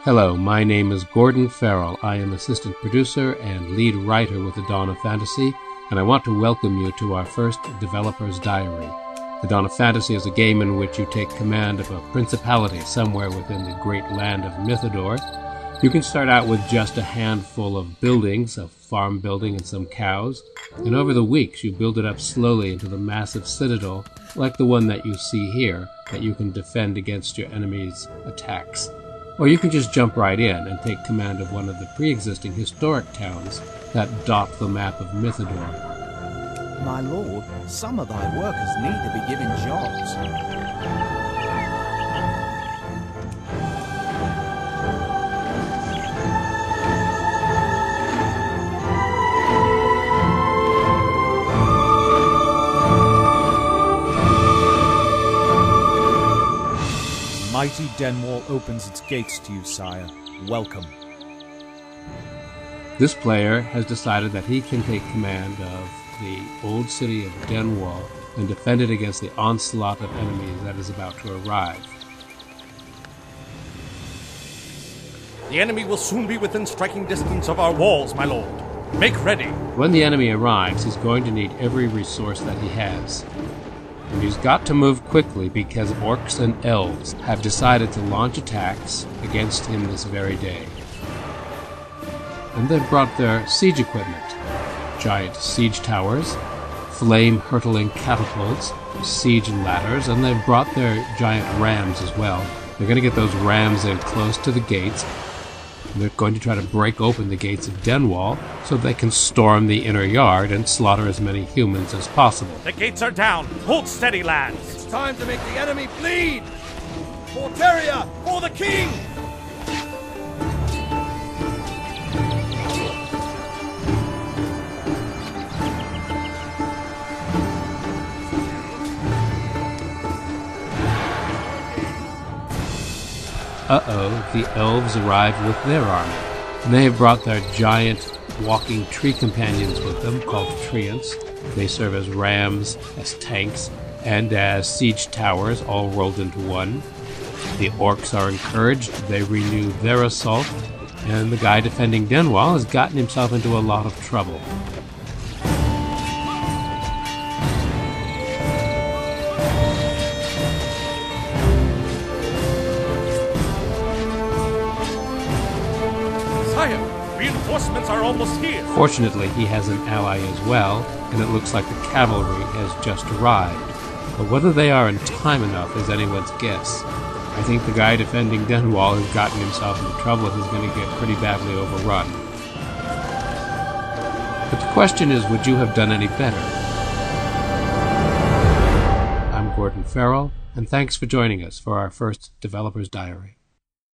Hello, my name is Gordon Farrell. I am assistant producer and lead writer with The Dawn of Fantasy, and I want to welcome you to our first Developer's Diary. The Dawn of Fantasy is a game in which you take command of a principality somewhere within the great land of Mythodor. You can start out with just a handful of buildings, a farm building and some cows, and over the weeks you build it up slowly into the massive citadel, like the one that you see here, that you can defend against your enemies' attacks. Or you can just jump right in and take command of one of the pre-existing historic towns that dot the map of Mythodor. My lord, some of thy workers need to be given jobs. Mighty Denwall opens its gates to you, sire. Welcome. This player has decided that he can take command of the old city of Denwall and defend it against the onslaught of enemies that is about to arrive. The enemy will soon be within striking distance of our walls, my lord. Make ready. When the enemy arrives, he's going to need every resource that he has. And he's got to move quickly because orcs and elves have decided to launch attacks against him this very day. And they've brought their siege equipment. Giant siege towers, flame-hurtling catapults, siege ladders, and they've brought their giant rams as well. They're going to get those rams in close to the gates. And they're going to try to break open the gates of Denwall so they can storm the inner yard and slaughter as many humans as possible. The gates are down. Hold steady, lads. It's time to make the enemy bleed! For Teria! For the king! The elves arrive with their army. And they have brought their giant walking tree companions with them, called treants. They serve as rams, as tanks, and as siege towers, all rolled into one. The orcs are encouraged, they renew their assault, and the guy defending Denwall has gotten himself into a lot of trouble. Reinforcements are almost here. Fortunately, he has an ally as well, and it looks like the cavalry has just arrived. But whether they are in time enough is anyone's guess. I think the guy defending Denwall has gotten himself into trouble and he's going to get pretty badly overrun. But the question is, would you have done any better? I'm Gordon Farrell, and thanks for joining us for our first Developer's Diary.